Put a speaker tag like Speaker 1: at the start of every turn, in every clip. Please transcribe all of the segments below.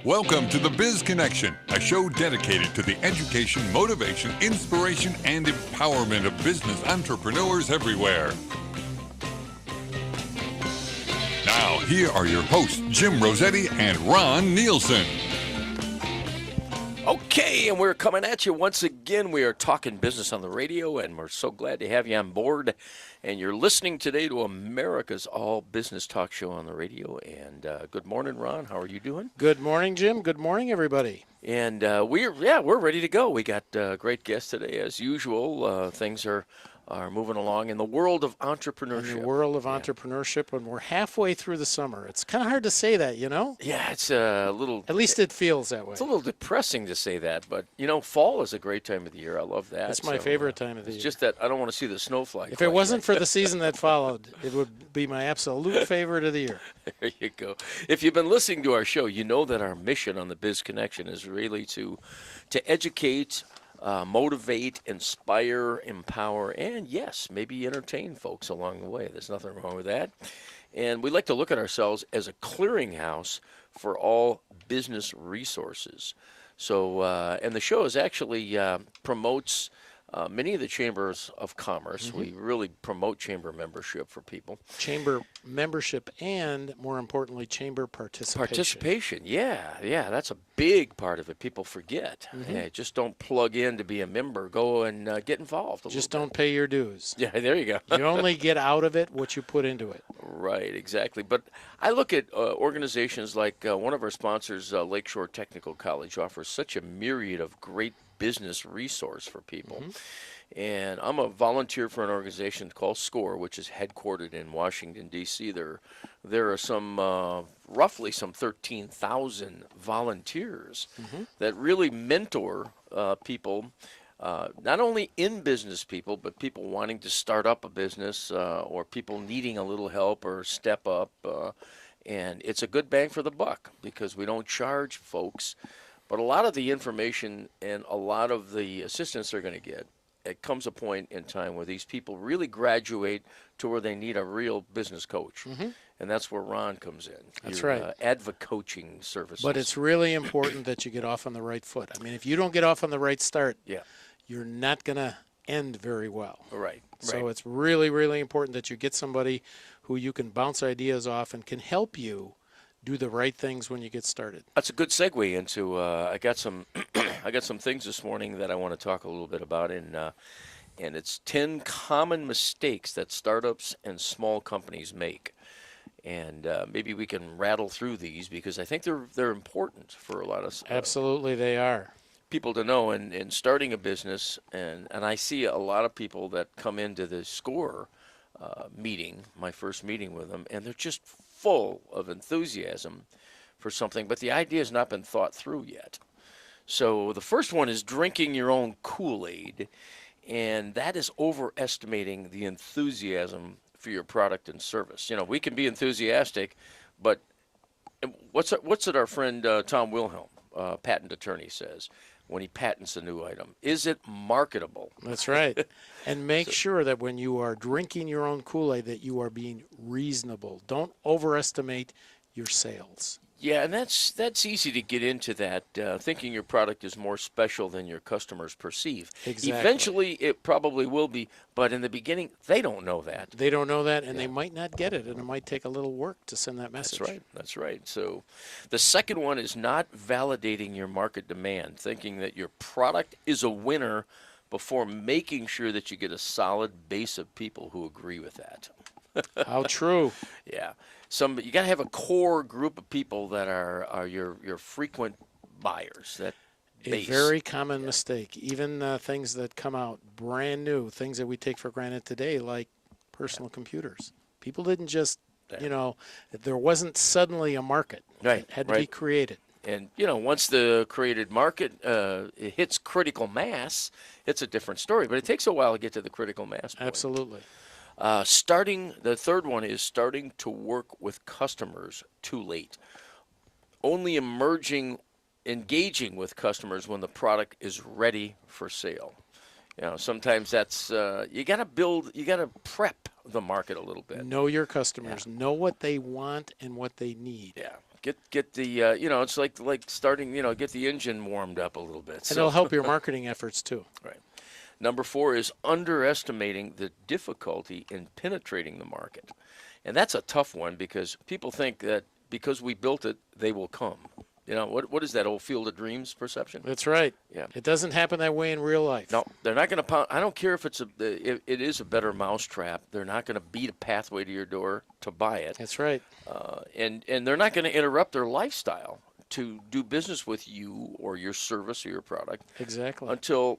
Speaker 1: Welcome to the Biz Connection, a show dedicated to the education, motivation, inspiration, and empowerment of business entrepreneurs everywhere. Now, here are your hosts, Jim Rosetti and Ron Nielsen.
Speaker 2: Okay, and we're coming at you once again. We are talking business on the radio, and we're so glad to have you on board. And you're listening today to America's all business talk show on the radio. And good morning, Ron. How are you doing?
Speaker 3: Good morning, Jim. Good morning, everybody.
Speaker 2: And we're ready to go. We got great guests today, as usual. Things are moving along in the world of entrepreneurship.
Speaker 3: In the world of entrepreneurship, when we're halfway through the summer. It's kind of hard to say that, you know?
Speaker 2: Yeah, it's a little...
Speaker 3: At least it feels that way.
Speaker 2: It's a little depressing to say that, but, you know, fall is a great time of the year. I love that.
Speaker 3: It's my favorite time of the year.
Speaker 2: It's just that I don't want to see the snowflake.
Speaker 3: If it wasn't for the season that followed, it would be my absolute favorite of the year.
Speaker 2: There you go. If you've been listening to our show, you know that our mission on the Biz Connection is really to educate, motivate, inspire, empower, and yes, maybe entertain folks along the way. There's nothing wrong with that. And we like to look at ourselves as a clearinghouse for all business resources. So, and the show is actually promotes many of the chambers of commerce. Mm-hmm. We really promote chamber membership for people.
Speaker 3: Chamber membership and, more importantly, chamber participation.
Speaker 2: Yeah, that's a big part of it. People forget.
Speaker 3: Mm-hmm.
Speaker 2: Yeah, just don't plug in to be a member. Go and get involved.
Speaker 3: Just don't pay your dues.
Speaker 2: Yeah, there you go.
Speaker 3: You only get out of it what you put into it.
Speaker 2: Right, exactly. But I look at organizations like one of our sponsors, Lakeshore Technical College, offers such a myriad of great business resource for people. Mm-hmm. And I'm a volunteer for an organization called SCORE, which is headquartered in Washington, D.C. There are some roughly some 13,000 volunteers mm-hmm. that really mentor people, not only in business people, but people wanting to start up a business or people needing a little help or step up. And it's a good bang for the buck because we don't charge folks. But a lot of the information and a lot of the assistance they're going to get, it comes a point in time where these people really graduate to where they need a real business coach. Mm-hmm. And that's where Ron comes in.
Speaker 3: That's right.
Speaker 2: Advocoaching services.
Speaker 3: But it's really important that you get off on the right foot. I mean, if you don't get off on the right start, you're not going to end very well.
Speaker 2: Right.
Speaker 3: So it's really, really important that you get somebody who you can bounce ideas off and can help you do the right things when you get started.
Speaker 2: That's a good segue into. I got some things this morning that I want to talk a little bit about, and it's 10 common mistakes that startups and small companies make, and maybe we can rattle through these because I think they're important for a lot of.
Speaker 3: Absolutely, they are.
Speaker 2: People to know, and starting a business, and I see a lot of people that come into the SCORE meeting, my first meeting with them, and they're just full of enthusiasm for something, but the idea has not been thought through yet. So the first one is drinking your own Kool-Aid, and that is overestimating the enthusiasm for your product and service. You know, we can be enthusiastic, but what's it our friend Tom Wilhelm, patent attorney, says when he patents a new item? Is it marketable?
Speaker 3: That's right. And make sure that when you are drinking your own Kool-Aid that you are being reasonable. Don't overestimate your sales.
Speaker 2: Yeah, and that's easy to get into that, thinking your product is more special than your customers perceive.
Speaker 3: Exactly.
Speaker 2: Eventually, it probably will be, but in the beginning, they don't know that.
Speaker 3: They don't know that, and they might not get it, and it might take a little work to send that message.
Speaker 2: That's right. So the second one is not validating your market demand, thinking that your product is a winner before making sure that you get a solid base of people who agree with that.
Speaker 3: How true.
Speaker 2: Yeah. You got to have a core group of people that are your frequent buyers. That base.
Speaker 3: A very common mistake. Even things that come out brand new, things that we take for granted today, like personal computers. People didn't just, there wasn't suddenly a market.
Speaker 2: Right.
Speaker 3: It had to be created.
Speaker 2: And, once the created market it hits critical mass, it's a different story. But it takes a while to get to the critical mass point.
Speaker 3: Absolutely.
Speaker 2: The third one is starting to work with customers too late. Only engaging with customers when the product is ready for sale. Sometimes that's you got to prep the market a little bit.
Speaker 3: Know your customers. Know what they want and what they need.
Speaker 2: Yeah. Get the it's like starting, get the engine warmed up a little bit.
Speaker 3: And it'll help your marketing efforts too.
Speaker 2: Right. Number 4 is underestimating the difficulty in penetrating the market. And that's a tough one because people think that because we built it, they will come. What is that old Field of Dreams perception?
Speaker 3: That's right.
Speaker 2: Yeah.
Speaker 3: It doesn't happen that way in real life.
Speaker 2: No, they're not going to pound. I don't care if it is a better mousetrap. They're not going to beat a pathway to your door to buy it.
Speaker 3: That's right.
Speaker 2: And they're not going to interrupt their lifestyle to do business with you or your service or your product.
Speaker 3: Exactly.
Speaker 2: Until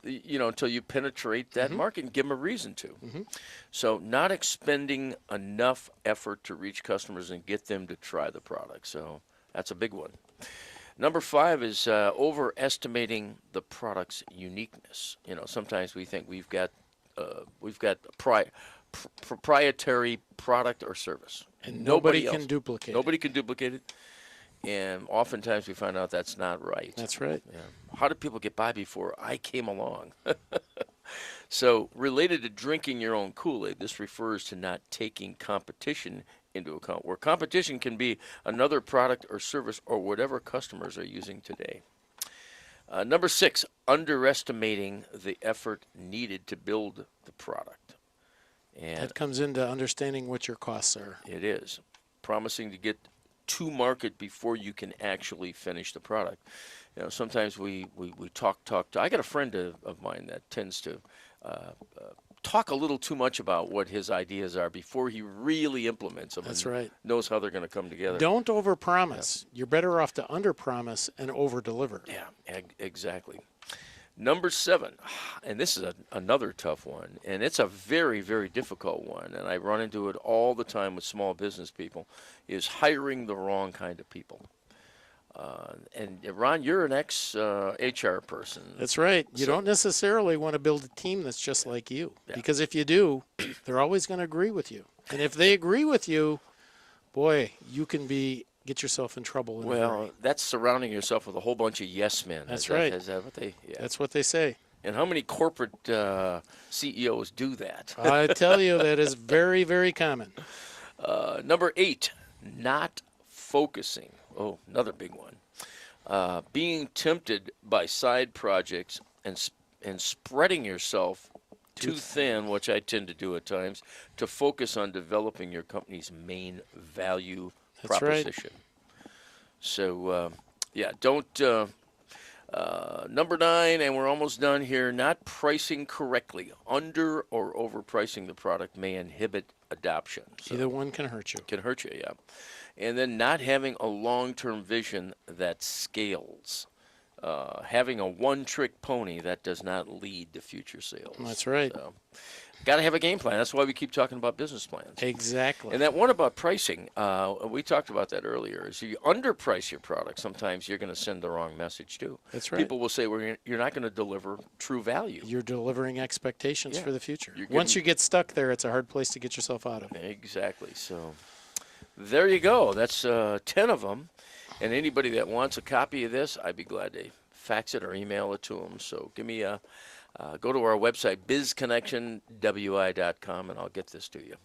Speaker 2: you penetrate that market and give them a reason to.
Speaker 3: Mm-hmm.
Speaker 2: So not expending enough effort to reach customers and get them to try the product. So that's a big one. Number 5 is overestimating the product's uniqueness. Sometimes we think we've got proprietary product or service,
Speaker 3: and nobody
Speaker 2: else
Speaker 3: can duplicate it.
Speaker 2: Nobody can duplicate it. And oftentimes we find out that's not right.
Speaker 3: That's right.
Speaker 2: Yeah. How did people get by before I came along? So related to drinking your own Kool-Aid, this refers to not taking competition into account, where competition can be another product or service or whatever customers are using today. Number 6, underestimating the effort needed to build the product. And
Speaker 3: that comes into understanding what your costs are.
Speaker 2: it is. Promising to get to market before you can actually finish the product. Sometimes we talk. I got a friend of mine that tends to talk a little too much about what his ideas are before he really implements them.
Speaker 3: That's
Speaker 2: and
Speaker 3: right.
Speaker 2: Knows how they're going to come together.
Speaker 3: Don't overpromise. You're better off to underpromise and overdeliver.
Speaker 2: Yeah, exactly. Number 7, and this is another tough one, and it's a very, very difficult one, and I run into it all the time with small business people, is hiring the wrong kind of people. And Ron, you're an ex-HR person.
Speaker 3: That's right. You don't necessarily want to build a team that's just like you, because if you do, they're always going to agree with you. And if they agree with you, boy, you can get yourself in trouble.
Speaker 2: Well, that's surrounding yourself with a whole bunch of yes men.
Speaker 3: That's right.
Speaker 2: Is that what they? Yeah.
Speaker 3: That's what they say.
Speaker 2: And how many corporate CEOs do that?
Speaker 3: I tell you, that is very, very common.
Speaker 2: Number 8, not focusing. Oh, another big one. Being tempted by side projects and spreading yourself too thin, which I tend to do at times, to focus on developing your company's main value proposition.
Speaker 3: Right.
Speaker 2: So, don't. Number 9, and we're almost done here, not pricing correctly. Under or overpricing the product may inhibit adoption. So
Speaker 3: Either one can hurt you.
Speaker 2: can hurt you, yeah. And then not having a long-term vision that scales. Having a one-trick pony that does not lead to future sales.
Speaker 3: That's right.
Speaker 2: So, got to have a game plan. That's why we keep talking about business plans.
Speaker 3: Exactly.
Speaker 2: And that one about pricing, we talked about that earlier. Is you underprice your product, sometimes you're going to send the wrong message too.
Speaker 3: That's right.
Speaker 2: People will say, well, you're not going to deliver true value.
Speaker 3: You're delivering expectations
Speaker 2: Yeah.
Speaker 3: for the future.
Speaker 2: You're
Speaker 3: Once
Speaker 2: getting-
Speaker 3: you get stuck there, it's a hard place to get yourself out of.
Speaker 2: Exactly. So there you go. That's 10 of them. And anybody that wants a copy of this, I'd be glad to fax it or email it to them. So give me a go to our website, bizconnectionwi.com, and I'll get this to you.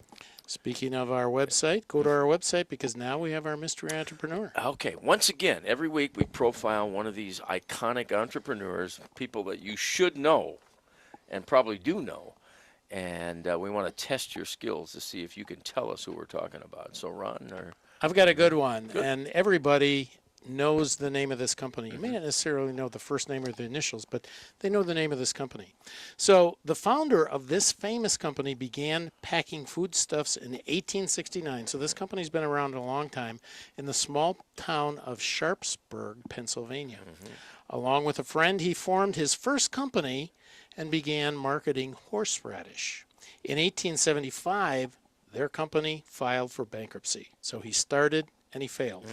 Speaker 3: Speaking of our website, go to our website because now we have our mystery entrepreneur.
Speaker 2: Okay. Once again, every week we profile one of these iconic entrepreneurs, people that you should know and probably do know. And we want to test your skills to see if you can tell us who we're talking about. So, Ron,
Speaker 3: I've got a good one, and everybody knows the name of this company. You may not necessarily know the first name or the initials, but they know the name of this company. So the founder of this famous company began packing foodstuffs in 1869. So this company's been around a long time in the small town of Sharpsburg, Pennsylvania. Along with a friend, he formed his first company and began marketing horseradish. In 1875, their company filed for bankruptcy. So he started and he failed.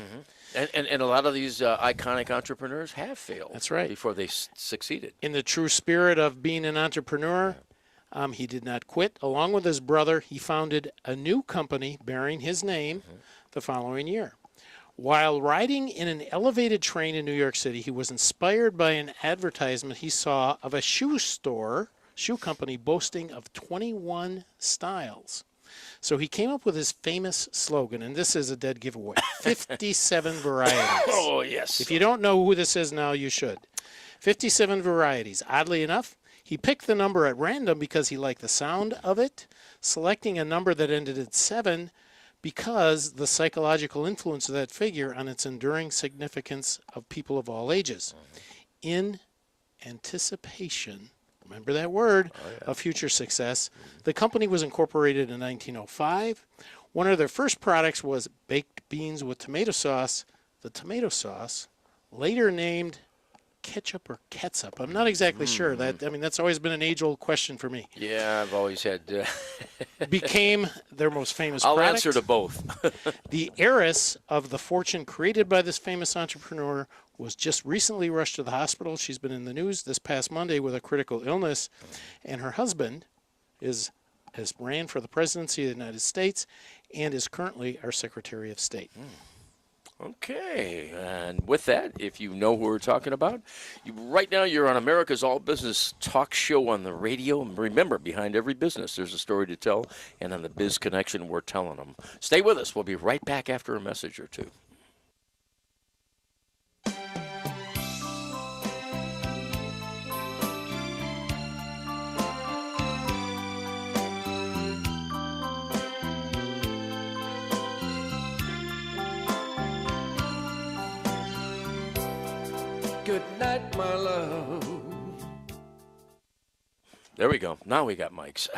Speaker 2: and a lot of these iconic entrepreneurs have failed.
Speaker 3: That's right.
Speaker 2: Before they succeeded.
Speaker 3: In the true spirit of being an entrepreneur, he did not quit. Along with his brother, he founded a new company bearing his name the following year. While riding in an elevated train in New York City, he was inspired by an advertisement he saw of a shoe company boasting of 21 styles. So he came up with his famous slogan, and this is a dead giveaway: 57 varieties.
Speaker 2: Oh, yes.
Speaker 3: If you don't know who this is now, you should. 57 varieties. Oddly enough, he picked the number at random because he liked the sound of it, selecting a number that ended at 7 because the psychological influence of that figure on its enduring significance of people of all ages. In anticipation, remember that word, of future success, the company was incorporated in 1905. One of their first products was baked beans with tomato sauce. The tomato sauce, later named ketchup or ketchup. I'm not exactly sure. That's always been an age-old question for me.
Speaker 2: Yeah, I've always had...
Speaker 3: Became their most famous
Speaker 2: I'll
Speaker 3: product.
Speaker 2: answer to both.
Speaker 3: The heiress of the fortune created by this famous entrepreneur was just recently rushed to the hospital. She's been in the news this past Monday with a critical illness, and her husband has ran for the presidency of the United States and is currently our Secretary of State.
Speaker 2: Okay, and with that, if you know who we're talking about, right now you're on America's All Business Talk Show on the radio. And remember, behind every business, there's a story to tell, and on the Biz Connection, we're telling them. Stay with us. We'll be right back after a message or two.
Speaker 4: Good night, my love.
Speaker 2: There we go. Now we got mics.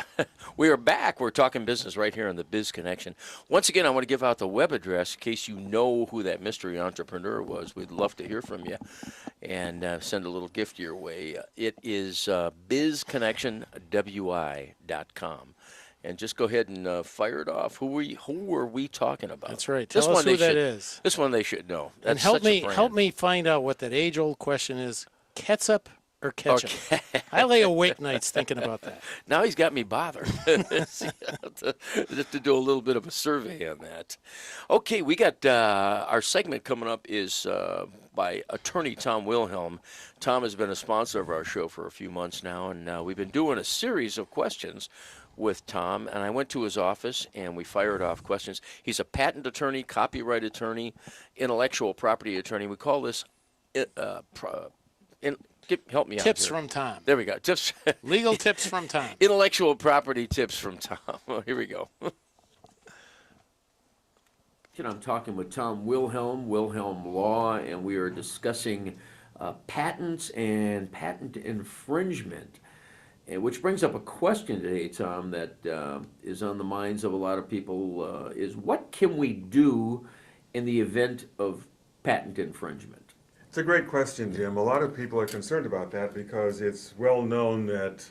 Speaker 2: We are back. We're talking business right here on the Biz Connection. Once again, I want to give out the web address in case you know who that mystery entrepreneur was. We'd love to hear from you and send a little gift your way. It is bizconnectionwi.com. And just go ahead and fire it off. Who are we talking about?
Speaker 3: That's right. Tell us who that is.
Speaker 2: This one they should know. That's
Speaker 3: and help
Speaker 2: such a brand.
Speaker 3: help me find out what that age-old question is: ketchup or ketchup? I lay awake nights thinking about that.
Speaker 2: Now he's got me bothered. to do a little bit of a survey on that. Okay, we got our segment coming up is by attorney Tom Wilhelm. Tom has been a sponsor of our show for a few months now, and we've been doing a series of questions with Tom, and I went to his office and we fired off questions. He's a patent attorney, copyright attorney, intellectual property attorney. We call this help me out.
Speaker 3: Tips
Speaker 2: here.
Speaker 3: from Tom.
Speaker 2: There we go. Tips.
Speaker 3: Legal tips from Tom.
Speaker 2: Intellectual property tips from Tom. Here we go. I'm talking with Tom Wilhelm Law, and we are discussing patents and patent infringement. Which brings up a question today, Tom, that is on the minds of a lot of people, is what can we do in the event of patent infringement?
Speaker 5: It's a great question, Jim. A lot of people are concerned about that because it's well known that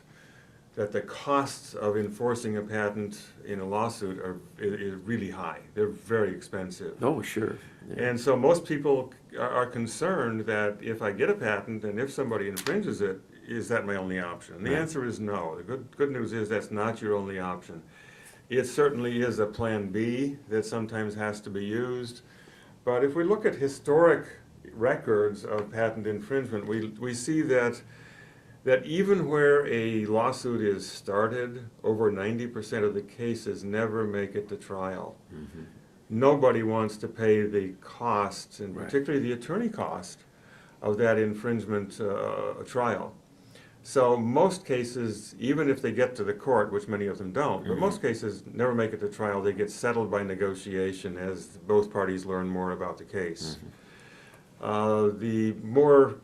Speaker 5: the costs of enforcing a patent in a lawsuit is really high. They're very expensive.
Speaker 2: Oh, sure. Yeah.
Speaker 5: And so most people are concerned that if I get a patent and if somebody infringes it, is that my only option? And the answer is no. The good news is that's not your only option. It certainly is a plan B that sometimes has to be used. But if we look at historic records of patent infringement, we see that even where a lawsuit is started, over 90% of the cases never make it to trial. Mm-hmm. Nobody wants to pay the costs, and particularly the attorney cost, of that infringement trial. So most cases, even if they get to the court, which many of them don't, but most cases never make it to trial. They get settled by negotiation as both parties learn more about the case. The more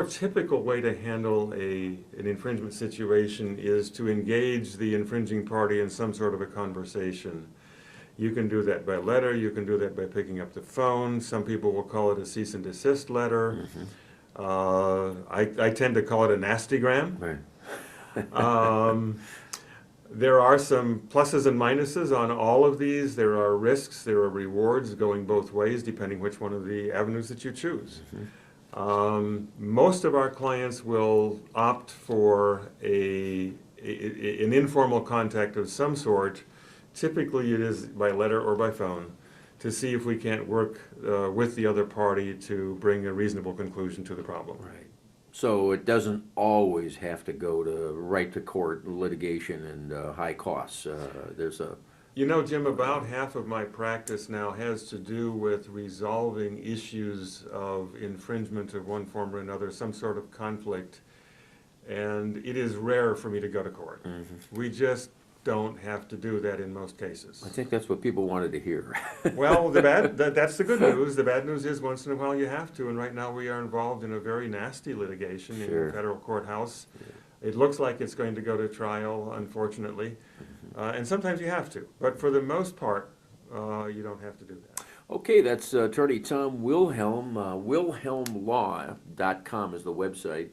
Speaker 5: typical way to handle an infringement situation is to engage the infringing party in some sort of a conversation. You can do that by letter. You can do that by picking up the phone. Some people will call it a cease and desist letter. I tend to call it a nastygram. There are some pluses and minuses on all of these. There are risks, there are rewards going both ways, depending which one of the avenues that you choose. Most of our clients will opt for an informal contact of some sort. Typically it is by letter or by phone, to see if we can't work with the other party to bring a reasonable conclusion to the problem.
Speaker 2: Right. So it doesn't always have to go to right to court litigation and high costs. There's
Speaker 5: You know, Jim, about half of my practice now has to do with resolving issues of infringement of one form or another, some sort of conflict. And it is rare for me to go to court. We just don't have to do that in most cases.
Speaker 6: I think that's what people wanted to hear.
Speaker 5: Well, that's the good news. The bad news is once in a while you have to, and right now we are involved in a very nasty litigation in
Speaker 6: Sure.
Speaker 5: the federal courthouse. It looks like it's going to go to trial, unfortunately, and sometimes you have to. But for the most part, you don't have to do that.
Speaker 6: Okay, that's Attorney Tom Wilhelm. WilhelmLaw.com is the website.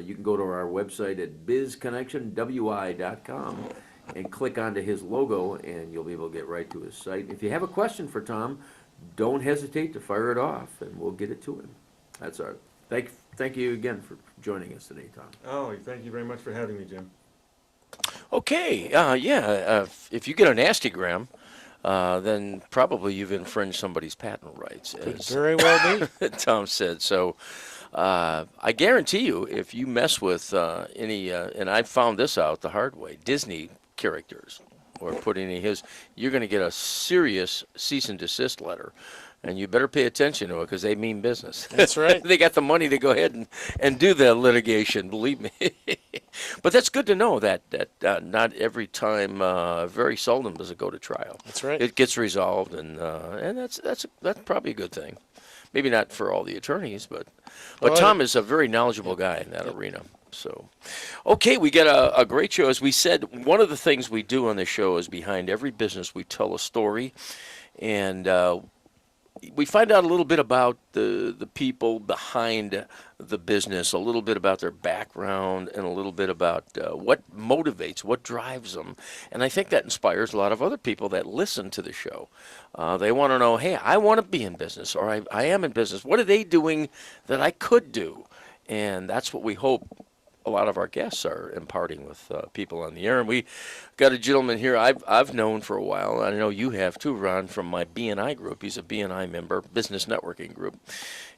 Speaker 6: You can go to our website at bizconnectionwi.com and click onto his logo, and you'll be able to get right to his site. If you have a question for Tom, don't hesitate to fire it off, and we'll get it to him. That's our thank you again for joining us today, Tom.
Speaker 5: Oh, thank you very much for having me, Jim.
Speaker 2: Okay, if you get a nastygram, then probably you've infringed somebody's patent rights,
Speaker 3: Could
Speaker 2: as
Speaker 3: very well be.
Speaker 2: Tom said. So I guarantee you, if you mess with any, and I found this out the hard way, Disney characters, or put any of his, you're going to get a serious cease and desist letter. And you better pay attention to it because they mean business.
Speaker 3: That's right.
Speaker 2: They got the money to go ahead and do the litigation, believe me. But that's good to know that not every time, very seldom does it go to trial.
Speaker 3: That's right.
Speaker 2: It gets resolved, and that's probably a good thing. Maybe not for all the attorneys, but
Speaker 3: Well,
Speaker 2: Tom is a very knowledgeable guy in that arena. So, okay, we got a great show. As we said, one of the things we do on the show is behind every business we tell a story, and we find out a little bit about the people behind the business, a little bit about their background, and a little bit about what motivates, what drives them. And I think that inspires a lot of other people that listen to the show. They want to know, hey, I want to be in business, or I am in business. What are they doing that I could do? And that's what we hope a lot of our guests are imparting with people on the air. And we got a gentleman here I've known for a while. I know you have too, Ron, from my BNI group. He's a BNI member, Business Networking Group.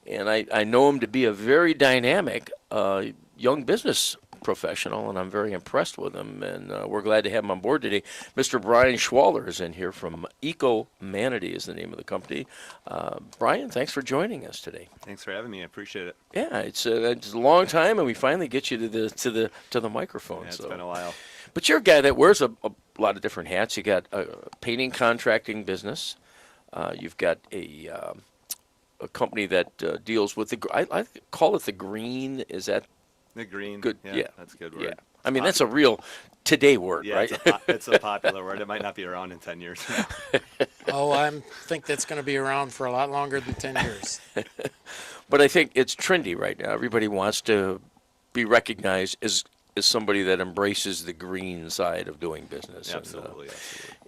Speaker 2: And I know him to be a very dynamic young business professional, and I'm very impressed with him. And we're glad to have him on board today. Mr. Brian Schwaller is in here from Eco-Manity is the name of the company. Brian, thanks for joining us today.
Speaker 7: Thanks for having me. I appreciate it.
Speaker 2: Yeah, it's a long time, and we finally get you to the microphone.
Speaker 7: Yeah, it's
Speaker 2: so.
Speaker 7: been a while.
Speaker 2: But you're a guy that wears a lot of different hats. You got a painting contracting business. You've got a company that deals with I call it the green. Is that
Speaker 7: The green.
Speaker 2: good?
Speaker 7: Yeah, that's a good word.
Speaker 2: Yeah, I mean that's a real today word,
Speaker 7: Yeah,
Speaker 2: right?
Speaker 7: it's a popular word. It might not be around in 10 years.
Speaker 3: Oh, I think that's going to be around for a lot longer than 10 years.
Speaker 2: But I think it's trendy right now. Everybody wants to be recognized as somebody that embraces the green side of doing business.
Speaker 7: Absolutely.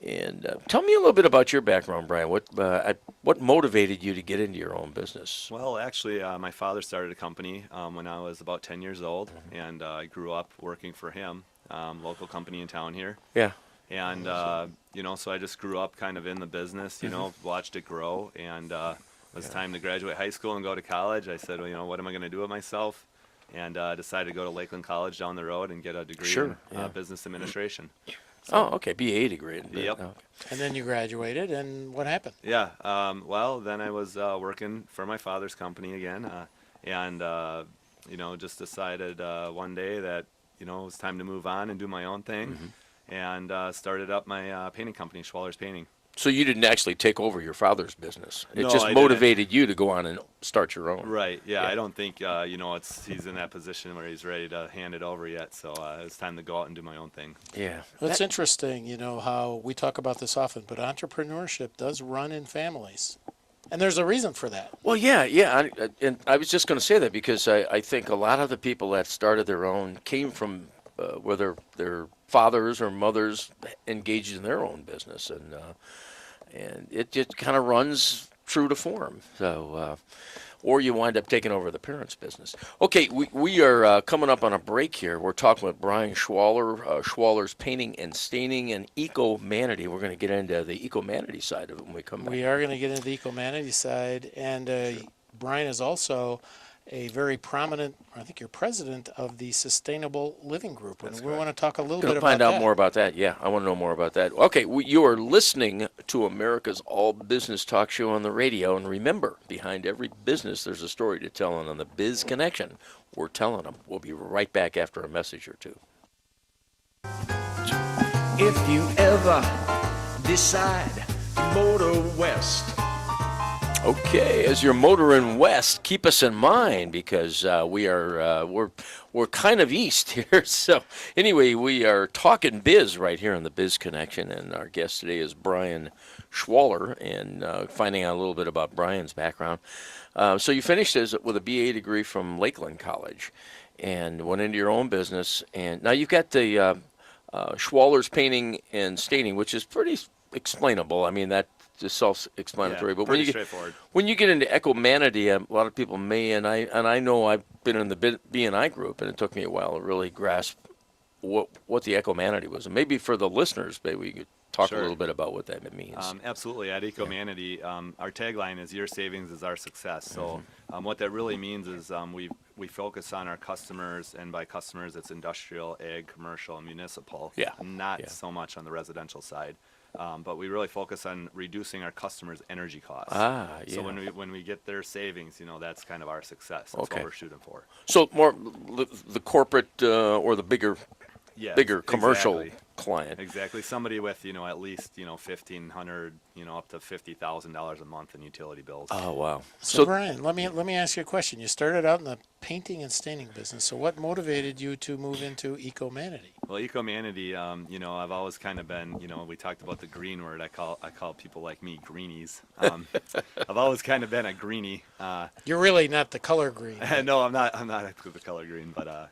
Speaker 2: And tell me a little bit about your background, Brian. What motivated you to get into your own business?
Speaker 7: Well, actually, my father started a company when I was about 10 years old, and I grew up working for him, local company in town here.
Speaker 2: Yeah.
Speaker 7: And, so I just grew up kind of in the business, watched it grow, and it was time to graduate high school and go to college. I said, well, what am I going to do with myself? And decided to go to Lakeland College down the road and get a degree in business administration.
Speaker 2: Oh, okay, BA degree.
Speaker 7: Yep.
Speaker 2: Okay.
Speaker 3: And then you graduated, and what happened?
Speaker 7: Yeah, well, then I was working for my father's company again, and, just decided one day that, it was time to move on and do my own thing, and started up my painting company, Schwaller's Painting.
Speaker 2: So you didn't actually take over your father's business. It
Speaker 7: No,
Speaker 2: just
Speaker 7: I
Speaker 2: motivated you to go on and start your own.
Speaker 7: Right, yeah, I don't think, he's in that position where he's ready to hand it over yet, so it's time to go out and do my own thing.
Speaker 2: Yeah.
Speaker 3: Well, it's interesting, how we talk about this often, but entrepreneurship does run in families. And there's a reason for that.
Speaker 2: Well, yeah. And I was just going to say that because I think a lot of the people that started their own came from where their fathers or mothers engaged in their own business. And it just kind of runs true to form. So, or you wind up taking over the parents' business. Okay, we are coming up on a break here. We're talking with Brian Schwaller, Schwaller's Painting and Staining, and Eco-Manity. We're going to get into the Eco-Manity side of it when we come back.
Speaker 3: We are going to get into the Eco-Manity side, and Brian is also a very prominent, I think you're president of the Sustainable Living Group. And
Speaker 7: That's
Speaker 3: we
Speaker 7: correct.
Speaker 3: want to talk a little
Speaker 2: Gonna
Speaker 3: bit about
Speaker 2: find out
Speaker 3: that.
Speaker 2: more about that. Yeah, I want to know more about that. Okay, you are listening to America's all business talk show on the radio, and remember, behind every business, there's a story to tell, and on the Biz Connection, we're telling them. We'll be right back after a message or two.
Speaker 4: If you ever decide to motor west,
Speaker 2: Okay, as you're motoring west, keep us in mind because we're kind of east here. So anyway, we are talking biz right here on the Biz Connection, and our guest today is Brian Schwaller, and finding out a little bit about Brian's background. So you finished with a BA degree from Lakeland College, and went into your own business, and now you've got the Schwaller's Painting and Staining, which is pretty explainable. I mean, that's just self-explanatory. But
Speaker 7: pretty straightforward.
Speaker 2: when you get into Eco-Manity, a lot of people may, and I know I've been in the B&I group, and it took me a while to really grasp what the Eco-Manity was. And maybe for the listeners, maybe we could talk
Speaker 7: Sure.
Speaker 2: a little bit about what that means.
Speaker 7: Absolutely. At Eco-Manity, our tagline is "Your savings is our success." So what that really means is we focus on our customers, and by customers, it's industrial, ag, commercial, and municipal.
Speaker 2: Yeah.
Speaker 7: Not
Speaker 2: Yeah.
Speaker 7: so much on the residential side. But we really focus on reducing our customers' energy costs. So
Speaker 2: Yeah.
Speaker 7: when we get their savings, that's kind of our success. That's
Speaker 2: Okay.
Speaker 7: what we're shooting for.
Speaker 2: So more the corporate or the bigger
Speaker 7: Yes,
Speaker 2: commercial
Speaker 7: exactly.
Speaker 2: client.
Speaker 7: Exactly. Somebody with at least $1,500 up to $50,000 a month in utility bills.
Speaker 2: Oh wow.
Speaker 3: So Brian, let me ask you a question. You started out in the painting and staining business. So what motivated you to move into Eco-Manity?
Speaker 7: Well, Eco-Manity, I've always kind of been, we talked about the green word. I call people like me greenies. I've always kind of been a greenie.
Speaker 3: You're really not the color green.
Speaker 7: No, I'm not the color green, but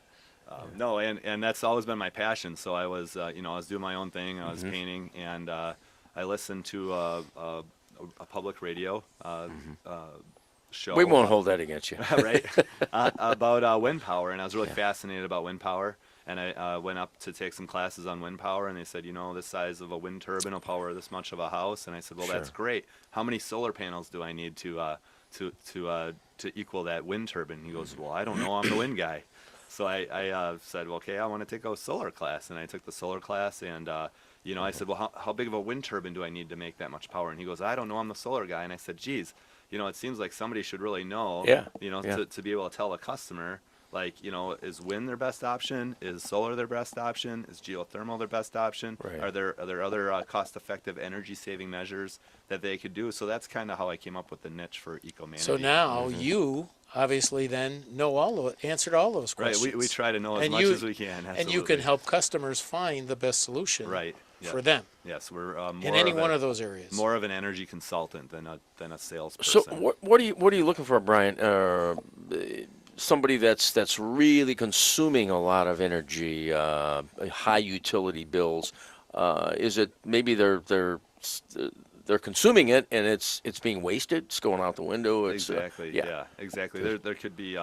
Speaker 7: no, and that's always been my passion. So I was, I was doing my own thing. I was painting, and I listened to a public radio show.
Speaker 2: We won't hold that against you.
Speaker 7: Right? About wind power, and I was really fascinated about wind power. And I went up to take some classes on wind power, and they said, this size of a wind turbine will power this much of a house. And I said, well, that's great. How many solar panels do I need to equal that wind turbine? He goes, well, I don't know. I'm the wind guy. So I said, well, okay, I want to take a solar class. And I took the solar class, and I said, well, how big of a wind turbine do I need to make that much power? And he goes, I don't know. I'm the solar guy. And I said, geez, it seems like somebody should really know, to be able to tell a customer, like, is wind their best option? Is solar their best option? Is geothermal their best option?
Speaker 2: Right.
Speaker 7: Are there other cost-effective energy-saving measures that they could do? So that's kind of how I came up with the niche for Eco-Manity.
Speaker 3: So now you obviously then know answered all those questions.
Speaker 7: Right, we try to know as
Speaker 3: And
Speaker 7: much
Speaker 3: you-
Speaker 7: as we can. Absolutely.
Speaker 3: And you can help customers find the best solution
Speaker 7: Right. Yeah.
Speaker 3: for them
Speaker 7: Yes, we're more
Speaker 3: in any
Speaker 7: of
Speaker 3: one of those areas.
Speaker 7: more of an energy consultant than a salesperson.
Speaker 2: So what are you looking for, Brian? Somebody that's really consuming a lot of energy, high utility bills. Is it maybe they're consuming it and it's being wasted? It's going out the window. It's,
Speaker 7: Exactly. Yeah. Exactly. There could be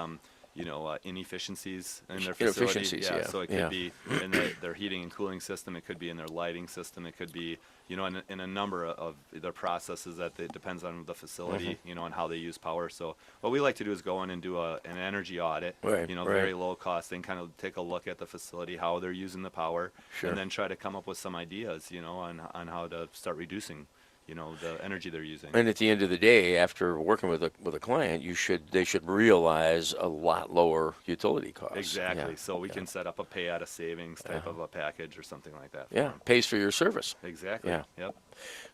Speaker 7: inefficiencies in their facility.
Speaker 2: Inefficiencies, yeah.
Speaker 7: So it could be in their heating and cooling system. It could be in their lighting system. It could be in a number of their processes that it depends on the facility. And how they use power. So what we like to do is go in and do an energy audit.
Speaker 2: Right,
Speaker 7: Very low cost, and kind of take a look at the facility, how they're using the power,
Speaker 2: Sure.
Speaker 7: and then try to come up with some ideas. On how to start reducing. The energy they're using.
Speaker 2: And at the end of the day, after working with a client, they should realize a lot lower utility costs.
Speaker 7: Exactly.
Speaker 2: Yeah.
Speaker 7: So we can set up a pay out of savings type of a package or something like that. for
Speaker 2: Yeah,
Speaker 7: them.
Speaker 2: pays for your service.
Speaker 7: Exactly.
Speaker 2: Yeah.
Speaker 7: Yep.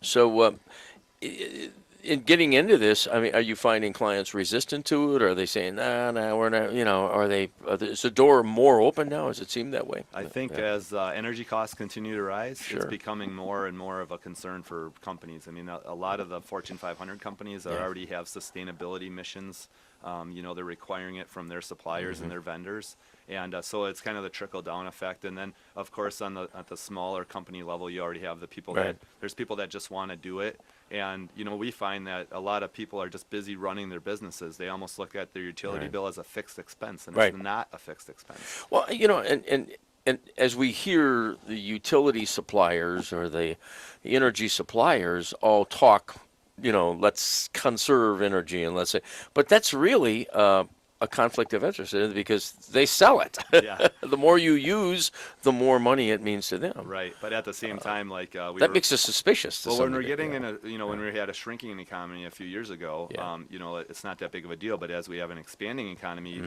Speaker 2: So, in getting into this, I mean, are you finding clients resistant to it? Or are they saying, nah, we're not? Is the door more open now? Does it seem that way?
Speaker 7: I think
Speaker 2: Yeah.
Speaker 7: as energy costs continue to rise,
Speaker 2: Sure.
Speaker 7: it's becoming more and more of a concern for companies. I mean, a lot of the Fortune 500 companies already have sustainability missions. They're requiring it from their suppliers and their vendors. And so it's kind of the trickle-down effect. And then, of course, at the smaller company level, you already have the people
Speaker 2: Right.
Speaker 7: there's people that just want to do it. And, we find that a lot of people are just busy running their businesses. They almost look at their utility
Speaker 2: Right.
Speaker 7: bill as a fixed expense, and
Speaker 2: Right.
Speaker 7: it's not a fixed expense.
Speaker 2: Well, and as we hear the utility suppliers or the energy suppliers all talk, let's conserve energy and let's say, but that's really a conflict of interest in it because they sell it.
Speaker 7: Yeah.
Speaker 2: The more you use, the more money it means to them.
Speaker 7: Right, but at the same time, like
Speaker 2: That makes us suspicious. To
Speaker 7: well,
Speaker 2: some
Speaker 7: when we're
Speaker 2: degree.
Speaker 7: getting in a, when we had a shrinking economy a few years ago, it's not that big of a deal. But as we have an expanding economy,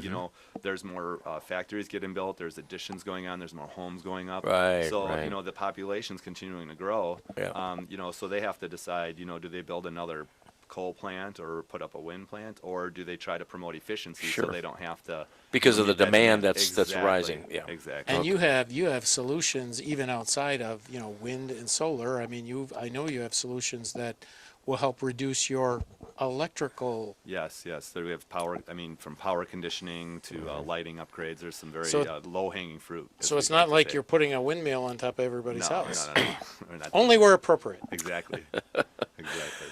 Speaker 7: there's more factories getting built. There's additions going on. There's more homes going up.
Speaker 2: Right,
Speaker 7: So
Speaker 2: right.
Speaker 7: the population's continuing to grow.
Speaker 2: Yeah.
Speaker 7: So they have to decide. Do they build another coal plant or put up a wind plant, or do they try to promote efficiency
Speaker 2: Sure.
Speaker 7: so they don't have to
Speaker 2: Because of the
Speaker 7: meet that
Speaker 2: demand that's
Speaker 7: Exactly,
Speaker 2: rising. Yeah.
Speaker 7: Exactly.
Speaker 3: And you have solutions even outside of wind and solar. I mean, I know you have solutions that will help reduce your electrical.
Speaker 7: Yes. So we have power. I mean, from power conditioning to lighting upgrades. There's some very
Speaker 3: So-
Speaker 7: low-hanging fruit. as
Speaker 3: So
Speaker 7: we
Speaker 3: it's
Speaker 7: like
Speaker 3: not
Speaker 7: to
Speaker 3: like
Speaker 7: say.
Speaker 3: you're putting a windmill on top of everybody's
Speaker 7: No.
Speaker 3: house.
Speaker 7: We're not
Speaker 3: Only where appropriate.
Speaker 7: exactly. Exactly.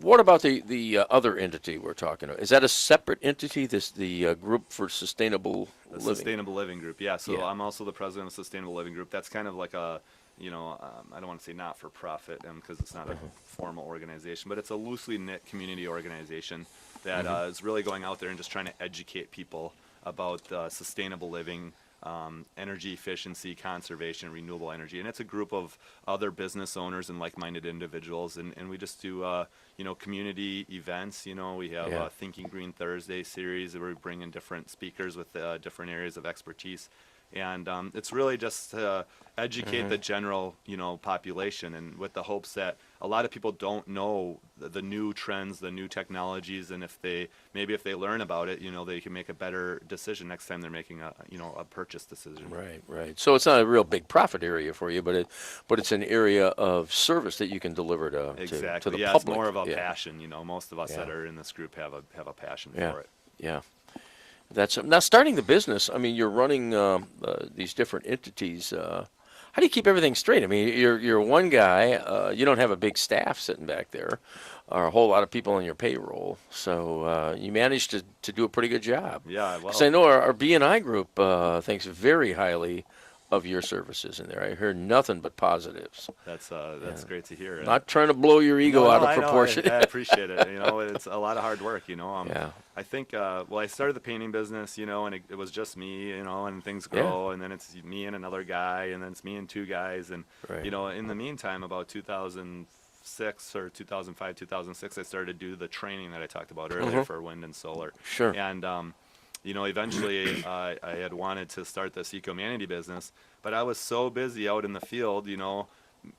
Speaker 2: What about the other entity we're talking about? Is that a separate entity? The Group for Sustainable
Speaker 7: The
Speaker 2: Living?
Speaker 7: Sustainable Living Group. Yeah. So
Speaker 2: Yeah.
Speaker 7: I'm also the president of Sustainable Living Group. That's kind of like a, I don't want to say not for profit because it's not a formal organization, but it's a loosely knit community organization that is really going out there and just trying to educate people about sustainable living, energy efficiency, conservation, renewable energy. And it's a group of other business owners and like-minded individuals. And we just do, community events. We have a Thinking Green Thursday series where we bring in different speakers with different areas of expertise. And it's really just to educate the general, population, and with the hopes that a lot of people don't know the new trends, the new technologies, and if they learn about it, they can make a better decision next time they're making a purchase decision.
Speaker 2: Right. So it's not a real big profit area for you, but it's an area of service that you can deliver to
Speaker 7: Exactly.
Speaker 2: the
Speaker 7: Yeah,
Speaker 2: public.
Speaker 7: it's more of a
Speaker 2: Yeah.
Speaker 7: passion. Most of us that
Speaker 2: Yeah.
Speaker 7: are in this group have a passion
Speaker 2: Yeah.
Speaker 7: for it.
Speaker 2: Yeah. That's now starting the business. I mean, you're running these different entities. How do you keep everything straight? I mean, you're one guy. You don't have a big staff sitting back there, or a whole lot of people on your payroll. So you managed to do a pretty good job.
Speaker 7: Yeah, well,
Speaker 2: Because I know our B&I group thinks very highly of your services in there. I heard nothing but positives.
Speaker 7: that's great to hear.
Speaker 2: Not trying to blow your ego
Speaker 7: No,
Speaker 2: out of
Speaker 7: I know,
Speaker 2: proportion.
Speaker 7: I appreciate it. It's a lot of hard work.
Speaker 2: Yeah.
Speaker 7: I think, I started the painting business, and it was just me, and things grow, and then it's me and another guy, and then it's me and two guys, and
Speaker 2: Right.
Speaker 7: in the meantime, about 2006 or 2005, 2006, I started to do the training that I talked about earlier for wind and solar.
Speaker 2: Sure.
Speaker 7: And eventually I had wanted to start this Eco-Manity business, but I was so busy out in the field,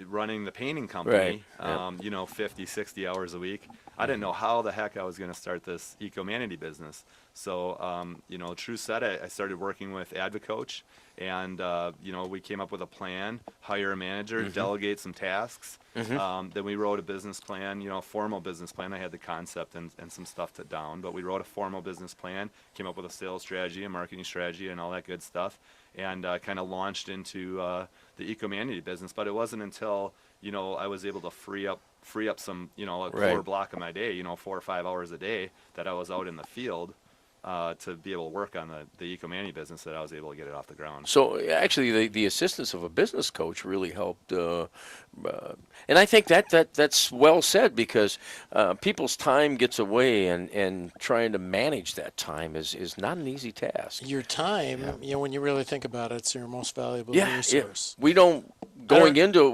Speaker 7: running the painting company,
Speaker 2: Right.
Speaker 7: 50, 60 hours a week. I didn't know how the heck I was going to start this Eco-Manity business. So, true said, I started working with AdvoCoach, and, we came up with a plan, hire a manager, delegate some tasks. Then we wrote a business plan, a formal business plan. I had the concept and some stuff down, but we wrote a formal business plan, came up with a sales strategy, a marketing strategy, and all that good stuff, and kind of launched into the Eco-Manity business. But it wasn't until, I was able to free up some, a core
Speaker 2: Right.
Speaker 7: block of my day, 4 or 5 hours a day that I was out in the field to be able to work on the Eco-Manity business, that I was able to get it off the ground.
Speaker 2: So actually, the assistance of a business coach really helped, and I think that's well said, because people's time gets away, and trying to manage that time is not an easy task.
Speaker 3: Your time, when you really think about it, it's your most valuable
Speaker 2: Yeah,
Speaker 3: resource.
Speaker 2: we don't going into it.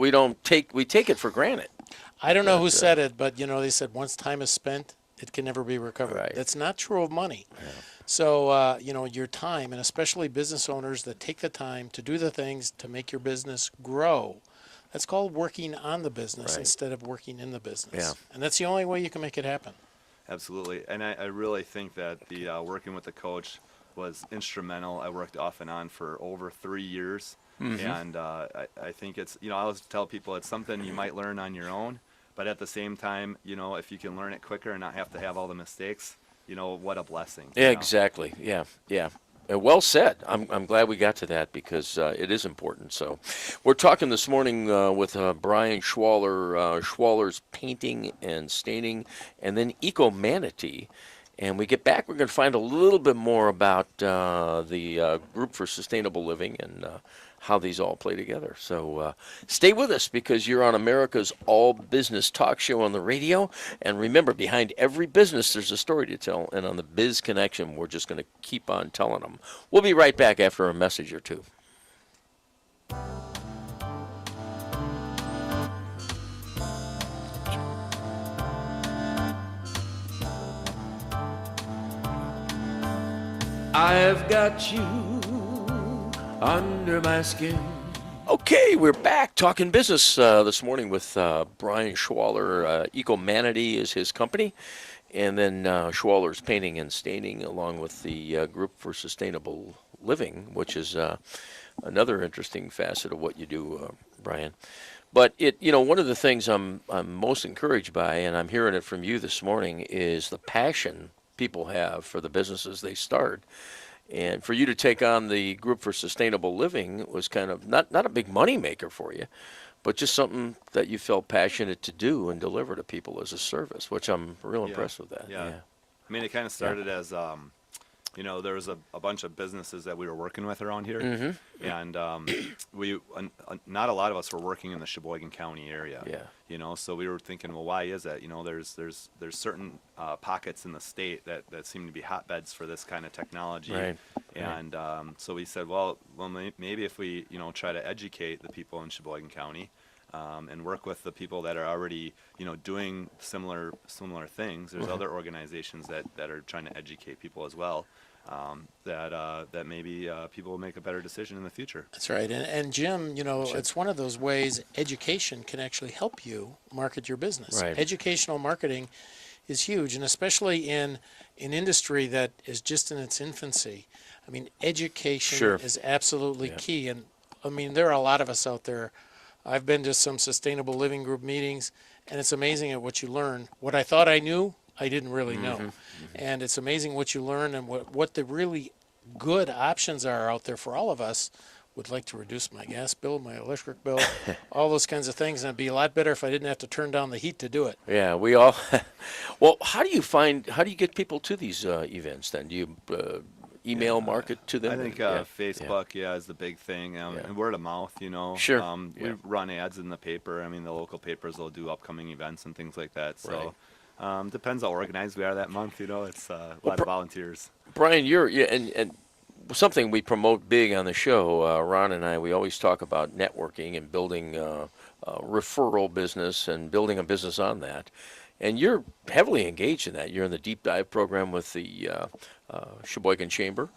Speaker 2: We take it for granted.
Speaker 3: I don't know who said it, but they said once time is spent, it can never be recovered.
Speaker 2: Right.
Speaker 3: That's not true of money. So, your time, and especially business owners that take the time to do the things to make your business grow, that's called working on the business
Speaker 2: Right.
Speaker 3: instead of working in the business.
Speaker 2: Yeah.
Speaker 3: And that's the only way you can make it happen.
Speaker 7: Absolutely, and I really think that the working with the coach was instrumental. I worked off and on for over 3 years, and I think it's, I always tell people it's something you might learn on your own, but at the same time, if you can learn it quicker and not have to have all the mistakes, what a blessing.
Speaker 2: Yeah, exactly. Yeah. Well said. I'm glad we got to that, because it is important. So, we're talking this morning with Brian Schwaller, Schwaller's Painting and Staining, and then Eco-Manity. And we get back, we're going to find a little bit more about the Group for Sustainable Living and how these all play together. So stay with us, because you're on America's all business talk show on the radio. And remember, behind every business, there's a story to tell. And on the Biz Connection, we're just going to keep on telling them. We'll be right back after a message or two.
Speaker 4: I've got you under my skin.
Speaker 2: Okay, we're back talking business this morning with Brian Schwaller. Eco-Manity is his company. And then Schwaller's Painting and Staining, along with the Group for Sustainable Living, which is another interesting facet of what you do, Brian. But one of the things I'm most encouraged by, and I'm hearing it from you this morning, is the passion people have for the businesses they start. And for you to take on the Group for Sustainable Living was kind of not a big money maker for you, but just something that you felt passionate to do and deliver to people as a service, which I'm real impressed with that.
Speaker 7: Yeah. I mean, it kind of started as, there was a bunch of businesses that we were working with around here, and not a lot of us were working in the Sheboygan County area.
Speaker 2: Yeah.
Speaker 7: So we were thinking, well, why is that? There's certain pockets in the state that seem to be hotbeds for this kind of technology.
Speaker 2: Right.
Speaker 7: And so we said, well, maybe if we try to educate the people in Sheboygan County, and work with the people that are already doing similar things. There's other organizations that are trying to educate people as well. That maybe people will make a better decision in the future.
Speaker 3: That's right. And Jim, it's one of those ways education can actually help you market your business.
Speaker 2: Right.
Speaker 3: Educational marketing is huge, and especially in an industry that is just in its infancy. I mean, education is absolutely key. And I mean, there are a lot of us out there. I've been to some sustainable living group meetings, and it's amazing at what you learn. What I thought I knew, I didn't really know. And it's amazing what you learn and what the really good options are out there for all of us. Would like to reduce my gas bill, my electric bill, all those kinds of things. And it'd be a lot better if I didn't have to turn down the heat to do it.
Speaker 2: Yeah, we all. Well, how do you get people to these events then? Do you email market to them?
Speaker 7: I think Facebook, is the big thing, and word of mouth.
Speaker 2: Sure.
Speaker 7: We run ads in the paper. I mean, the local papers will do upcoming events and things like that. So, depends how organized we are that month. It's a lot of volunteers.
Speaker 2: Brian, and something we promote big on the show. Ron and I, we always talk about networking and building referral business and building a business on that. And you're heavily engaged in that. You're in the deep dive program with the Sheboygan Chamber,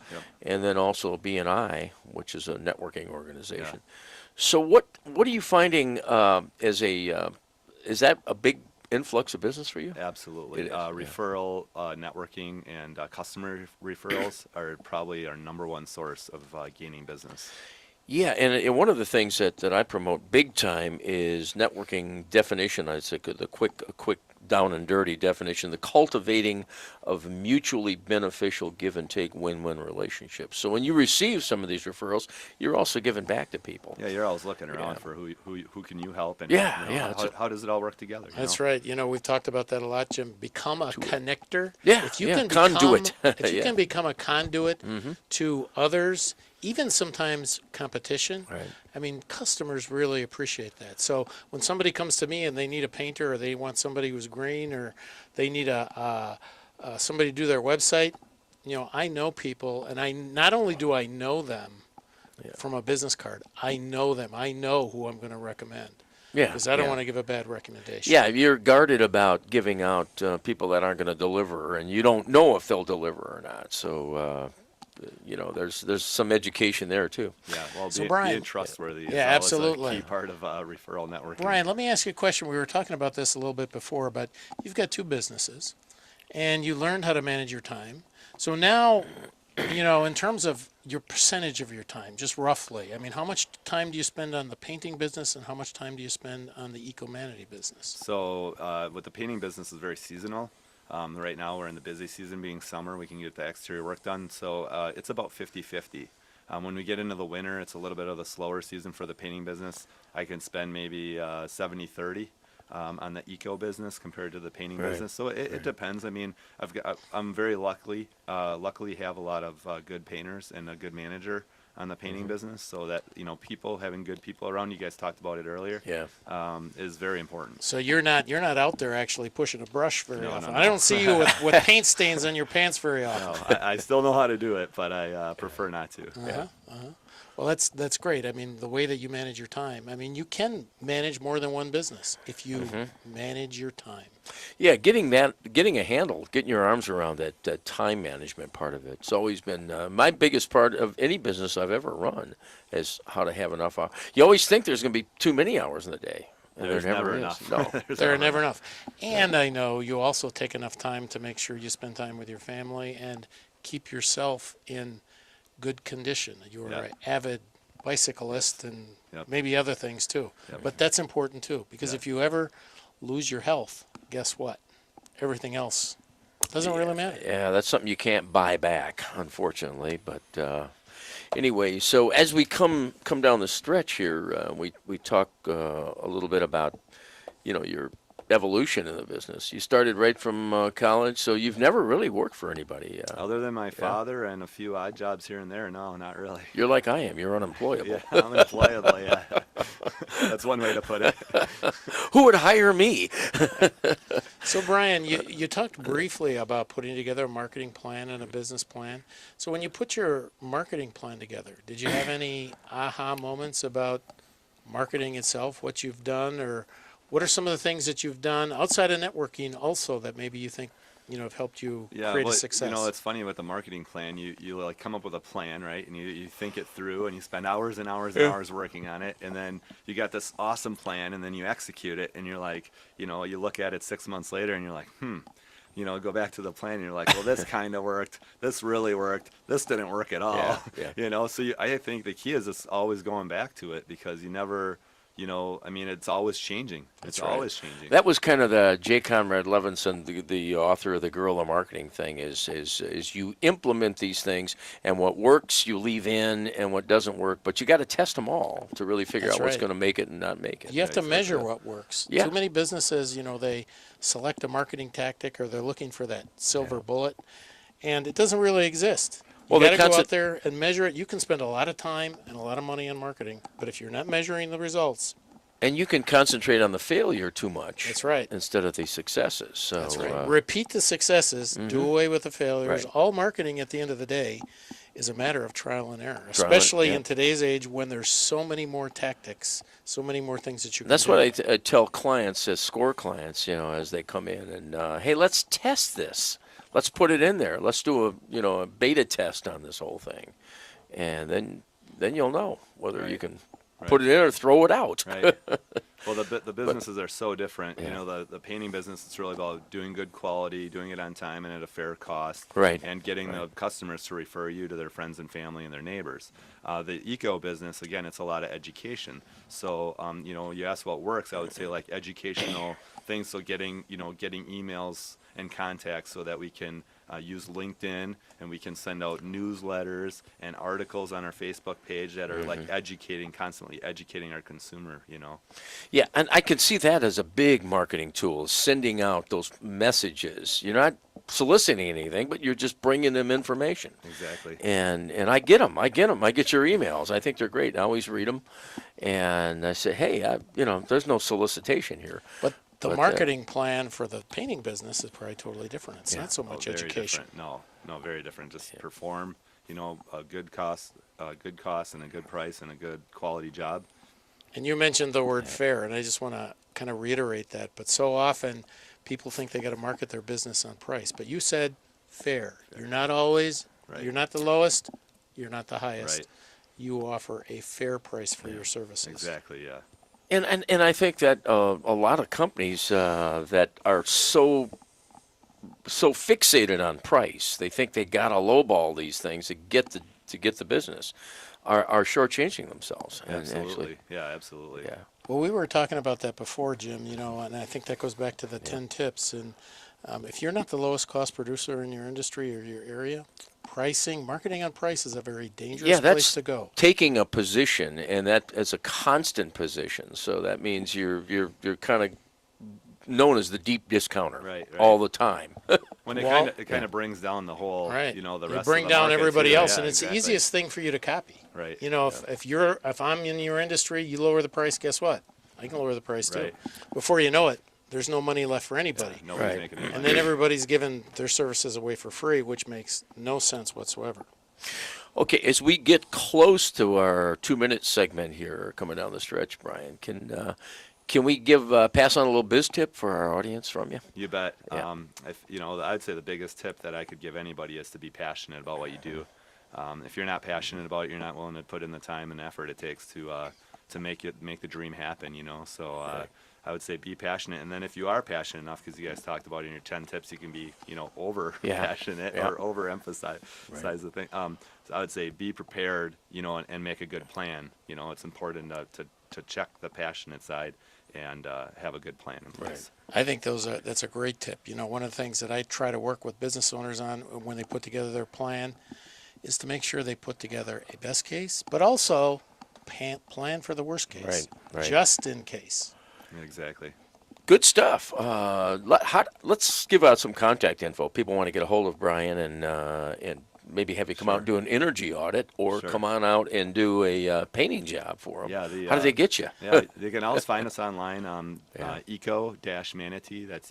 Speaker 2: and then also BNI, which is a networking organization. Yeah. So what are you finding is that a big influx of business for you?
Speaker 7: Absolutely. Referral, networking, and customer referrals are probably our number one source of gaining business.
Speaker 2: Yeah, and one of the things that I promote big time is networking definition. I'd say the quick down and dirty definition, the cultivating of mutually beneficial give and take win-win relationships. So when you receive some of these referrals, you're also giving back to people.
Speaker 7: Yeah, you're always looking around for who can you help, and how does it all work together?
Speaker 3: That's right. We've talked about that a lot, Jim. Become a connector.
Speaker 2: Yeah,
Speaker 3: if you can
Speaker 2: conduit.
Speaker 3: If you can become a conduit to others, even sometimes competition.
Speaker 2: Right.
Speaker 3: I mean, customers really appreciate that. So when somebody comes to me and they need a painter, or they want somebody who's green, or they need somebody to do their website, I know people, and not only do I know them from a business card, I know them. I know who I'm going to recommend. Yeah. Because I don't want to give a bad recommendation.
Speaker 2: Yeah, you're guarded about giving out people that aren't going to deliver, and you don't know if they'll deliver or not. So. There's some education there too.
Speaker 7: Yeah, well,
Speaker 3: Brian,
Speaker 7: being trustworthy is
Speaker 3: absolutely
Speaker 7: a key part of referral networking.
Speaker 3: Brian, let me ask you a question. We were talking about this a little bit before, but you've got two businesses, and you learned how to manage your time. So now, in terms of your percentage of your time, just roughly, I mean, how much time do you spend on the painting business, and how much time do you spend on the Eco-Manity business?
Speaker 7: So with the painting business is very seasonal. Right now we're in the busy season, being summer. We can get the exterior work done, so it's about 50-50. When we get into the winter, it's a little bit of the slower season for the painting business. I can spend maybe 70-30 on the eco business compared to the painting business. So it depends. I mean, I'm very luckily have a lot of good painters and a good manager on the painting business, so that people, having good people around, you guys talked about it earlier, is very important.
Speaker 3: So you're not out there actually pushing a brush very often.
Speaker 7: no.
Speaker 3: I don't see you with paint stains on your pants very often.
Speaker 7: No, I still know how to do it, but I prefer not to.
Speaker 3: Well, that's great. I mean, the way that you manage your time. I mean, you can manage more than one business if you manage your time.
Speaker 2: Yeah, getting a handle, getting your arms around that time management part of it. It's always been my biggest part of any business I've ever run is how to have enough hours. You always think there's going to be too many hours in the day. And
Speaker 7: There's
Speaker 2: there
Speaker 7: never
Speaker 2: is.
Speaker 7: enough.
Speaker 2: No.
Speaker 3: There are never enough. And I know you also take enough time to make sure you spend time with your family and keep yourself in good condition. You're an avid bicyclist and maybe other things too. But that's important too, because if you ever lose your health, guess what? Everything else doesn't really matter.
Speaker 2: Yeah, that's something you can't buy back, unfortunately. But anyway, so as we come down the stretch here, we talk a little bit about your evolution in the business. You started right from college, so you've never really worked for anybody.
Speaker 7: Other than my father and a few odd jobs here and there, no, not really.
Speaker 2: You're like I am. You're unemployable.
Speaker 7: Yeah, I'm employable, yeah. That's one way to put it.
Speaker 2: Who would hire me?
Speaker 3: So, Brian, you talked briefly about putting together a marketing plan and a business plan. So when you put your marketing plan together, did you have any aha moments about marketing itself, what you've done, or what are some of the things that you've done outside of networking also that maybe you think have helped you create a success?
Speaker 7: It's funny with the marketing plan. You like come up with a plan, right? And you think it through, and you spend hours and hours and hours working on it, and then you got this awesome plan, and then you execute it, and you're like, you look at it 6 months later, and you're like, go back to the plan, and you're like, well, this kind of worked, this really worked, this didn't work at all. So I think the key is just always going back to it, because you never. It's always changing. It's always changing.
Speaker 2: That was kind of the J. Conrad Levinson, the author of the Guerrilla Marketing thing, is you implement these things, and what works you leave in, and what doesn't work, but you got to test them all to really figure out what's going to make it and not make it.
Speaker 3: You have to measure what works.
Speaker 2: Yeah.
Speaker 3: Too many businesses, they select a marketing tactic, or they're looking for that silver bullet, and it doesn't really exist. You got to go out there and measure it. You can spend a lot of time and a lot of money on marketing, but if you're not measuring the results.
Speaker 2: And you can concentrate on the failure too much.
Speaker 3: That's right.
Speaker 2: Instead of the successes. So,
Speaker 3: that's right. Repeat the successes, do away with the failures.
Speaker 2: Right.
Speaker 3: All marketing at the end of the day is a matter of trial and error, especially in today's age when there's so many more tactics, so many more things that you can
Speaker 2: That's
Speaker 3: do.
Speaker 2: what I tell clients, as score clients, as they come in and, hey, let's test this. Let's put it in there. Let's do a beta test on this whole thing, and then you'll know whether you can put it in or throw it out.
Speaker 7: Right. Well, the businesses are so different. The painting business, it's really about doing good quality, doing it on time and at a fair cost, and getting the customers to refer you to their friends and family and their neighbors. The eco business, again, it's a lot of education. So, you asked what works. I would say like educational things. So getting emails and contacts so that we can use LinkedIn, and we can send out newsletters and articles on our Facebook page that are like constantly educating our consumer,
Speaker 2: Yeah, and I can see that as a big marketing tool, sending out those messages. You're not soliciting anything, but you're just bringing them information.
Speaker 7: Exactly.
Speaker 2: And I get them. I get your emails. I think they're great. I always read them. And I say, hey, there's no solicitation here.
Speaker 3: But the marketing plan for the painting business is probably totally different. It's not so much education.
Speaker 7: Different. No, very different. Just perform, a good cost and a good price and a good quality job.
Speaker 3: And you mentioned the word fair, and I just want to kind of reiterate that. But so often people think they got to market their business on price. But you said fair. You're not always, you're not the lowest, you're not the highest.
Speaker 7: Right.
Speaker 3: You offer a fair price for your services.
Speaker 7: Exactly, yeah.
Speaker 2: And I think that a lot of companies that are so fixated on price, they think they got to lowball these things to get the business, are shortchanging themselves.
Speaker 7: Absolutely, absolutely.
Speaker 2: Yeah.
Speaker 3: Well, we were talking about that before, Jim. And I think that goes back to the 10 tips. And if you're not the lowest cost producer in your industry or your area, marketing on price is a very dangerous place to go.
Speaker 2: Taking a position, and that as a constant position. So that means you're kind of known as the deep discounter all the time.
Speaker 7: When it
Speaker 3: Well,
Speaker 7: kind of brings down the whole,
Speaker 3: Right.
Speaker 7: the
Speaker 3: You
Speaker 7: rest
Speaker 3: bring
Speaker 7: of the
Speaker 3: down
Speaker 7: market
Speaker 3: everybody
Speaker 7: too.
Speaker 3: else,
Speaker 7: Yeah,
Speaker 3: and it's
Speaker 7: exactly.
Speaker 3: the easiest thing for you to copy.
Speaker 7: Right.
Speaker 3: If I'm in your industry, you lower the price. Guess what? I can lower the price too.
Speaker 7: Right.
Speaker 3: Before you know it, there's no money left for anybody.
Speaker 7: Nobody's
Speaker 2: Right.
Speaker 7: making any
Speaker 3: And
Speaker 7: money.
Speaker 3: then everybody's giving their services away for free, which makes no sense whatsoever.
Speaker 2: Okay, as we get close to our 2-minute segment here coming down the stretch, Brian, can we pass on a little biz tip for our audience from you?
Speaker 7: You bet.
Speaker 2: Yeah.
Speaker 7: I'd say the biggest tip that I could give anybody is to be passionate about what you do. If you're not passionate about it, you're not willing to put in the time and effort it takes to make the dream happen. So I would say be passionate, and then if you are passionate enough, because you guys talked about in your 10 tips, you can be over passionate or overemphasize the thing. So I would say be prepared, and make a good plan. It's important to check the passionate side and have a good plan in place.
Speaker 3: I think that's a great tip. One of the things that I try to work with business owners on when they put together their plan is to make sure they put together a best case, but also plan for the worst case,
Speaker 2: Right.
Speaker 3: just in case.
Speaker 7: Exactly.
Speaker 2: Good stuff. Let's give out some contact info. People want to get a hold of Brian and maybe have you come out and do an energy audit, or
Speaker 7: Sure.
Speaker 2: come on out and do a painting job for them.
Speaker 7: Yeah,
Speaker 2: How do they get you?
Speaker 7: Yeah, they can always find us online, Eco-Manity, that's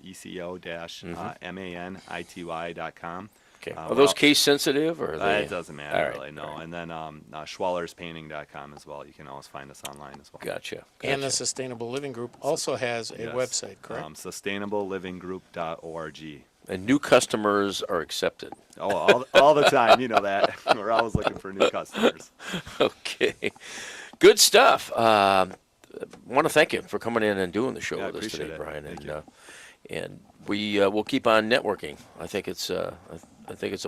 Speaker 7: ECO-MANITY.com.
Speaker 2: Okay. Are those case sensitive, or are they?
Speaker 7: It doesn't matter,
Speaker 2: All right,
Speaker 7: really, no.
Speaker 2: all right.
Speaker 7: And then schwallerspainting.com as well. You can always find us online as well.
Speaker 2: Gotcha.
Speaker 3: And the Sustainable Living Group also has a
Speaker 7: Yes.
Speaker 3: website, correct?
Speaker 7: SustainableLivingGroup.org.
Speaker 2: And new customers are accepted.
Speaker 7: Oh, all the time, you know that. We're always looking for new customers.
Speaker 2: Okay. Good stuff. Want to thank you for coming in and doing the show
Speaker 7: Yeah, I
Speaker 2: with us
Speaker 7: appreciate
Speaker 2: today,
Speaker 7: it.
Speaker 2: Brian.
Speaker 7: Thank
Speaker 2: And we will keep on networking. I think it's a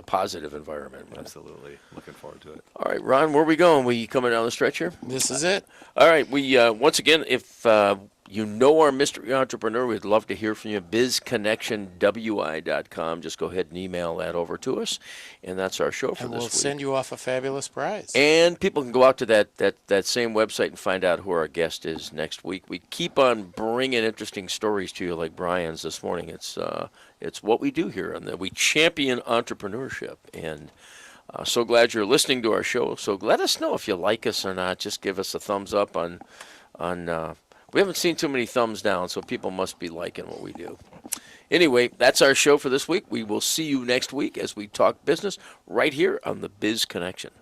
Speaker 2: positive environment.
Speaker 7: Absolutely. Looking forward to it.
Speaker 2: All right, Ron, where are we going? We coming down the stretch here?
Speaker 3: This is it.
Speaker 2: All right. We once again, if you know our mystery entrepreneur, we'd love to hear from you. BizConnectionWI.com. Just go ahead and email that over to us, and that's our show for
Speaker 3: And
Speaker 2: this
Speaker 3: we'll
Speaker 2: week.
Speaker 3: send you off a fabulous prize.
Speaker 2: And people can go out to that same website and find out who our guest is next week. We keep on bringing interesting stories to you, like Brian's this morning. It's what we do here, and we champion entrepreneurship. And so glad you're listening to our show. So let us know if you like us or not. Just give us a thumbs up on. We haven't seen too many thumbs down, so people must be liking what we do. Anyway, that's our show for this week. We will see you next week as we talk business right here on the Biz Connection.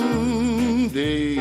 Speaker 8: Someday